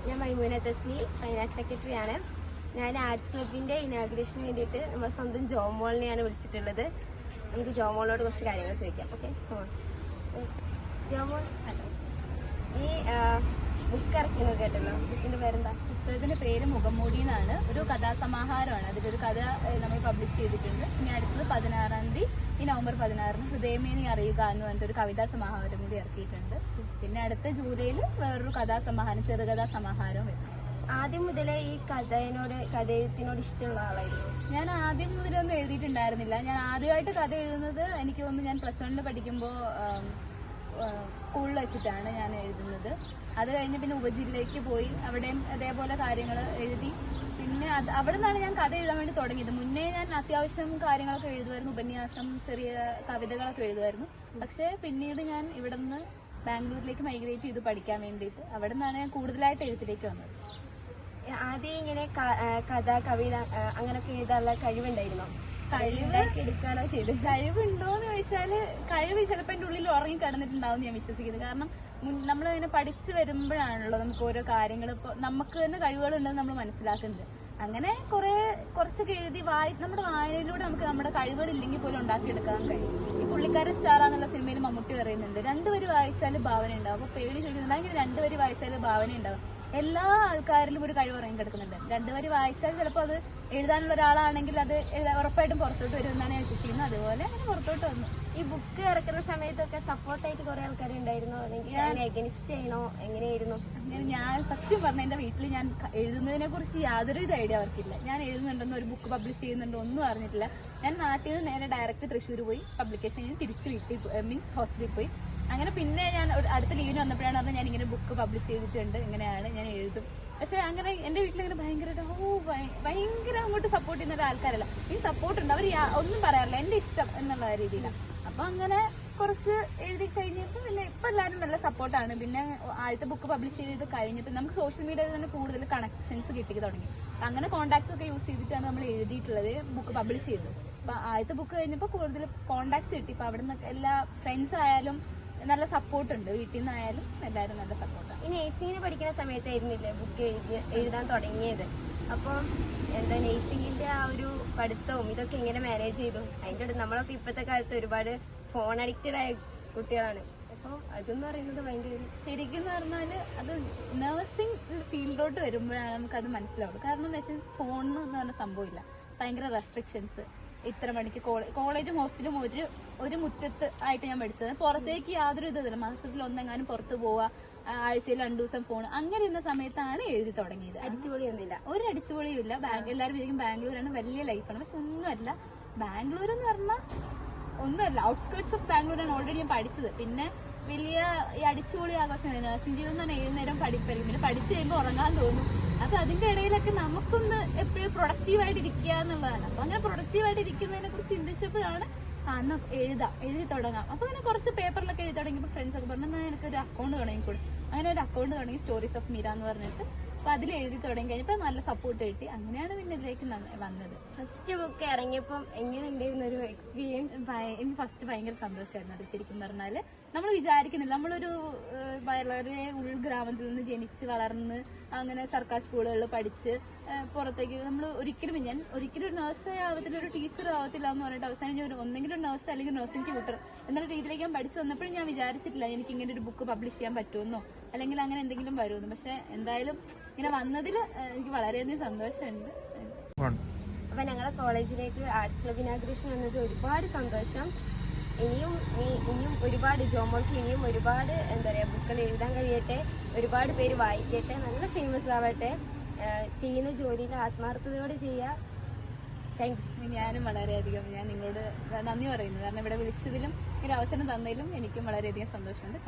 ഞാൻ Maimoona Tasni, finance secretary ആണ്. ഞാൻ ആർട്സ് ക്ലബിന്റെ ഇനാഗ്രേഷന് വേണ്ടിയിട്ട് നമ്മുടെ സ്വന്തം ജോമോളിനെയാണ് വിളിച്ചിട്ടുള്ളത്. നമുക്ക് ജോമോളോട് കുറച്ച് കാര്യങ്ങൾ ചോദിക്കാം. ഓക്കെ, ജോമോൾ, ഈ ബുക്ക് ഇറക്കുന്നത് കേട്ടല്ലോ, ബുക്കിന്റെ പേരെന്താ? പുസ്തകത്തിന്റെ പേര് മുഖംമൂടി എന്നാണ്. ഒരു കഥാസമാഹാരമാണ്. അതിലൊരു കഥ നമ്മൾ പബ്ലിഷ് ചെയ്തിട്ടുണ്ട്. ഇനി അടുത്തത് 16-ാം തീയതി, ഈ നവംബർ 16-ന് ഹൃദയമേ നീ അറിയുക എന്ന് പറഞ്ഞിട്ടൊരു കവിതാ സമാഹാരം കൂടി ഇറക്കിയിട്ടുണ്ട്. പിന്നെ അടുത്ത ജൂലൈയിൽ വേറൊരു കഥാസമാഹാരം, ചെറുകഥാ സമാഹാരവും വരും. ആദ്യം മുതലേ ഈ കഥയെഴുത്തിനോട് ഇഷ്ടമുള്ള ആളായിരുന്നു? ഞാൻ ആദ്യം മുതലൊന്നും എഴുതിയിട്ടുണ്ടായിരുന്നില്ല. ഞാൻ ആദ്യമായിട്ട് കഥ എഴുതുന്നത് എനിക്ക് തോന്നുന്നു ഞാൻ +1 പഠിക്കുമ്പോൾ സ്കൂളിൽ വെച്ചിട്ടാണ് ഞാൻ എഴുതുന്നത്. അത് കഴിഞ്ഞ് പിന്നെ ഉപജില്ലയ്ക്ക് പോയി, അവിടെയും അതേപോലെ കാര്യങ്ങൾ എഴുതി. പിന്നെ അവിടെ നിന്നാണ് ഞാൻ കഥ എഴുതാൻ വേണ്ടി തുടങ്ങിയത്. മുന്നേ ഞാൻ അത്യാവശ്യം കാര്യങ്ങളൊക്കെ എഴുതുമായിരുന്നു, ഉപന്യാസം, ചെറിയ കവിതകളൊക്കെ എഴുതുമായിരുന്നു. പക്ഷേ പിന്നീട് ഞാൻ ഇവിടെ നിന്ന് ബാംഗ്ലൂരിലേക്ക് മൈഗ്രേറ്റ് ചെയ്തു പഠിക്കാൻ വേണ്ടിയിട്ട്. അവിടെ നിന്നാണ് ഞാൻ കൂടുതലായിട്ട് എഴുത്തിലേക്ക് വന്നത്. ആദ്യം ഇങ്ങനെ കഥ, കവിത അങ്ങനെയൊക്കെ എഴുതാനുള്ള കഴിവുണ്ടായിരുന്നോ? കഴിവെടുക്കാണോ ചെയ്തത്? കഴിവുണ്ടോന്ന് ചോദിച്ചാല് കഴിവ് ചിലപ്പോൾ എൻ്റെ ഉള്ളിൽ ഉറങ്ങി കിടന്നിട്ടുണ്ടാവും ഞാൻ വിശ്വസിക്കുന്നത്. കാരണം നമ്മളിങ്ങനെ പഠിച്ചു വരുമ്പോഴാണല്ലോ നമുക്ക് ഓരോ കാര്യങ്ങൾ, ഇപ്പോൾ നമുക്ക് തന്നെ കഴിവുകളുണ്ടെന്ന് നമ്മൾ മനസ്സിലാക്കുന്നത്. അങ്ങനെ കുറച്ചൊക്കെ എഴുതി നമ്മുടെ വായനയിലൂടെ നമുക്ക് നമ്മുടെ കഴിവുകളില്ലെങ്കിൽ പോലും ഉണ്ടാക്കിയെടുക്കാൻ കഴിയും. ഈ പുള്ളിക്കാരൻ സ്റ്റാറാന്നുള്ള സിനിമയിൽ മമ്മൂട്ടി പറയുന്നുണ്ട്, 2 വരി വായിച്ചാൽ ഭാവന ഉണ്ടാവും. അപ്പൊ പേടി ചോദിക്കുന്നുണ്ടെങ്കിൽ 2 വരി വായിച്ചാൽ ഭാവന ഉണ്ടാവും. എല്ലാ ആൾക്കാരിലും ഒരു കഴിവ് ഇറങ്ങി കിടക്കുന്നുണ്ട്. 2 വരി വായിച്ചാൽ ചിലപ്പോൾ അത് എഴുതാനുള്ള ഒരാളാണെങ്കിൽ അത് ഉറപ്പായിട്ടും പുറത്തോട്ട് വരും എന്നാണ് ഞാൻ വിശ്വസിക്കുന്നത്. അതുപോലെ അങ്ങനെ പുറത്തോട്ട് വന്നു. ഈ ബുക്ക് ഇറക്കുന്ന സമയത്തൊക്കെ സപ്പോർട്ടായിട്ട് കുറെ ആൾക്കാരുണ്ടായിരുന്നോ, അല്ലെങ്കിൽ എഗനിസ്റ്റ് ചെയ്യണോ, എങ്ങനെയായിരുന്നു? ഞാൻ സത്യം പറഞ്ഞ എന്റെ വീട്ടിൽ ഞാൻ എഴുതുന്നതിനെ കുറിച്ച് യാതൊരു ഐഡിയ അവർക്കില്ല. ഞാൻ എഴുതുന്നുണ്ടെന്നോ ഒരു ബുക്ക് പബ്ലിഷ് ചെയ്യുന്നുണ്ടോ ഒന്നും അറിഞ്ഞിട്ടില്ല. ഞാൻ നാട്ടിൽ നിന്ന് നേരെ ഡയറക്റ്റ് തൃശ്ശൂർ പോയി പബ്ലിക്കേഷൻ കഴിഞ്ഞ് തിരിച്ച് വീട്ടിൽ മീൻസ് ഹോസ്റ്റലിൽ പോയി. അങ്ങനെ പിന്നെ ഞാൻ അടുത്ത ലീവിന് വന്നപ്പോഴാണ് പറഞ്ഞത് ഞാൻ ഇങ്ങനെ ബുക്ക് പബ്ലിഷ് ചെയ്തിട്ടുണ്ട്, ഇങ്ങനെയാണ് ഞാൻ എഴുതും. പക്ഷെ അങ്ങനെ എന്റെ വീട്ടിലിങ്ങനെ ഭയങ്കര അങ്ങോട്ട് സപ്പോർട്ട് ചെയ്യുന്ന ആൾക്കാരല്ല. ഈ സപ്പോർട്ട് ഉണ്ട്, അവർ ഒന്നും പറയാറില്ല, എന്റെ ഇഷ്ടം എന്നുള്ള രീതിയിലാണ്. അപ്പൊ അങ്ങനെ കുറച്ച് എഴുതി കഴിഞ്ഞപ്പോൾ പിന്നെ ഇപ്പൊ എല്ലാവരും നല്ല സപ്പോർട്ടാണ്. പിന്നെ ആദ്യത്തെ ബുക്ക് പബ്ലിഷ് ചെയ്ത് കഴിഞ്ഞപ്പോൾ നമുക്ക് സോഷ്യൽ മീഡിയയിൽ തന്നെ കൂടുതൽ കണക്ഷൻസ് കിട്ടി തുടങ്ങി. അങ്ങനെ കോൺടാക്ട്സ് ഒക്കെ യൂസ് ചെയ്തിട്ടാണ് നമ്മൾ എഴുതിയിട്ടുള്ളത്, ബുക്ക് പബ്ലിഷ് ചെയ്തത്. അപ്പൊ ആദ്യത്തെ ബുക്ക് കഴിഞ്ഞപ്പോൾ കൂടുതൽ കോൺടാക്ട്സ് കിട്ടി. ഇപ്പൊ അവിടെ നിന്ന് എല്ലാ ഫ്രണ്ട്സ് ആയാലും നല്ല സപ്പോർട്ട് ഉണ്ട്, വീട്ടിൽ നിന്നായാലും എല്ലാവരും നല്ല സപ്പോർട്ടാണ്. ഈ നേഴ്സിംഗിന് പഠിക്കുന്ന സമയത്തായിരുന്നില്ലേ ബുക്ക് എഴുതാൻ തുടങ്ങിയത്? അപ്പം എന്താ നേഴ്സിംഗിന്റെ ആ ഒരു പഠിത്തവും ഇതൊക്കെ എങ്ങനെ മാനേജ് ചെയ്തു? അതിൻ്റെ അടുത്ത് നമ്മളൊക്കെ ഇപ്പോഴത്തെ കാലത്ത് ഒരുപാട് ഫോൺ അഡിക്റ്റഡ് ആയ കുട്ടികളാണ്. അപ്പോൾ അതെന്ന് പറയുന്നത് ഭയങ്കര ശരിക്കും പറഞ്ഞാല് അത് നഴ്സിംഗ് ഫീൽഡിലോട്ട് വരുമ്പോഴാണ് നമുക്കത് മനസ്സിലാവുള്ളൂ. കാരണം എന്താ വെച്ചാൽ ഫോണിന് എന്ന് പറഞ്ഞ സംഭവമില്ല, ഭയങ്കര റെസ്ട്രിക്ഷൻസ്. ഇത്ര മണിക്ക് കോളേജും ഹോസ്റ്റലും ഒരു മുറ്റത്ത് ആയിട്ട് ഞാൻ പഠിച്ചത്. പുറത്തേക്ക് യാതൊരു ഇതില്ല. മാസത്തിൽ ഒന്നെങ്ങാനും പുറത്ത് പോവുക, ആഴ്ചയിൽ 2 ദിവസം ഫോൺ, അങ്ങനെ ഇരുന്ന സമയത്താണ് എഴുതി തുടങ്ങിയത്. അടിച്ചുപൊളിയൊന്നുമില്ല, ഒരു അടിച്ചുപൊളിയും ഇല്ല. എല്ലാവരും വിചാരിക്കും ബാംഗ്ലൂരാണ് വലിയ ലൈഫാണ്, പക്ഷെ ഒന്നുമല്ല. ബാംഗ്ലൂർ എന്ന് പറഞ്ഞാൽ ഒന്നുമല്ല, ഔട്ട്സ്കേർട്സ് ഓഫ് ബാംഗ്ലൂരാണ് ഓൾറെഡി ഞാൻ പഠിച്ചത്. പിന്നെ വലിയ ഈ അടിച്ചുപൊളി ആഘോഷമാണ്. നഴ്സിംഗ് ജീവിതം എന്ന് പറഞ്ഞാൽ ഏത് നേരം പഠിപ്പായിരിക്കും. പിന്നെ പഠിച്ചു കഴിയുമ്പോൾ ഉറങ്ങാൻ തോന്നും. അപ്പൊ അതിന്റെ ഇടയിലൊക്കെ നമുക്കൊന്ന് എപ്പോഴും പ്രൊഡക്റ്റീവായിട്ട് ഇരിക്കുക എന്നുള്ളതാണ്. അപ്പൊ അങ്ങനെ പ്രൊഡക്റ്റീവായിട്ട് ഇരിക്കുന്നതിനെ കുറിച്ച് ചിന്തിച്ചപ്പോഴാണ് അന്ന് എഴുതി തുടങ്ങാം. അപ്പൊ അങ്ങനെ കുറച്ച് പേപ്പറിലൊക്കെ എഴുതി തുടങ്ങിയപ്പോൾ ഫ്രണ്ട്സ് ഒക്കെ പറഞ്ഞു, എനിക്കൊരു അക്കൗണ്ട് തുടങ്ങിക്കൂടും. അങ്ങനെ ഒരു അക്കൗണ്ട് തുടങ്ങി, സ്റ്റോറീസ് ഓഫ് മീര എന്ന് പറഞ്ഞിട്ട്. അപ്പൊ അതിൽ എഴുതി തുടങ്ങി കഴിഞ്ഞപ്പോൾ നല്ല സപ്പോർട്ട് കിട്ടി. അങ്ങനെയാണ് പിന്നെ ഇതിലേക്ക് വന്നത്. ഫസ്റ്റ് ബുക്ക് ഇറങ്ങിയപ്പം എങ്ങനെ ഉണ്ടായിരുന്ന ഒരു എക്സ്പീരിയൻസ്? എനിക്ക് ഫസ്റ്റ് ഭയങ്കര സന്തോഷമായിരുന്നു. അത് ശരിക്കും പറഞ്ഞാല് നമ്മൾ വിചാരിക്കുന്നില്ല, നമ്മളൊരു വളരെ ഉൾഗ്രാമത്തിൽ നിന്ന് ജനിച്ച് വളർന്ന് അങ്ങനെ സർക്കാർ സ്കൂളുകളിൽ പഠിച്ച് പുറത്തേക്ക് നമ്മൾ ഞാൻ ഒരിക്കലും ഒരു നഴ്സ് ആവത്തില്ല, ഒരു ടീച്ചർ ആവത്തില്ല എന്ന് പറഞ്ഞിട്ട് അവസാനം ഒന്നെങ്കിലും ഒരു നഴ്സ് അല്ലെങ്കിൽ നഴ്സിംഗ് ട്യൂട്ടർ എന്നുള്ള രീതിയിലേക്ക് ഞാൻ പഠിച്ചു വന്നപ്പോഴും ഞാൻ വിചാരിച്ചിട്ടില്ല എനിക്ക് ഇങ്ങനെ ഒരു ബുക്ക് പബ്ലിഷ് ചെയ്യാൻ പറ്റുമെന്നോ അല്ലെങ്കിൽ അങ്ങനെ എന്തെങ്കിലും വരുമെന്നോ. പക്ഷെ എന്തായാലും ഇങ്ങനെ വന്നതിൽ എനിക്ക് വളരെയധികം സന്തോഷമുണ്ട്. അപ്പൊ ഞങ്ങളുടെ കോളേജിലേക്ക് ആർട്സ് ക്ലബ് ഇനാഗ്രേഷൻ വന്നത് ഒരുപാട് സന്തോഷം. ഇനിയും ഒരുപാട് ജോമോൾക്ക് ഇനിയും ഒരുപാട് എന്താ പറയാ ബുക്കുകൾ എഴുതാൻ കഴിയട്ടെ, ഒരുപാട് പേര് വായിക്കട്ടെ, നല്ല ഫേമസ് ആവട്ടെ, ചെയ്യുന്ന ജോലിയിൽ ആത്മാർത്ഥതയോടെ ചെയ്യുക. Thank you. ഞാനും വളരെയധികം ഞാൻ നിങ്ങളോട് നന്ദി പറയുന്നു. കാരണം ഇവിടെ വിളിച്ചതിലും ഒരു അവസരം തന്നതിലും എനിക്കും വളരെയധികം സന്തോഷമുണ്ട്.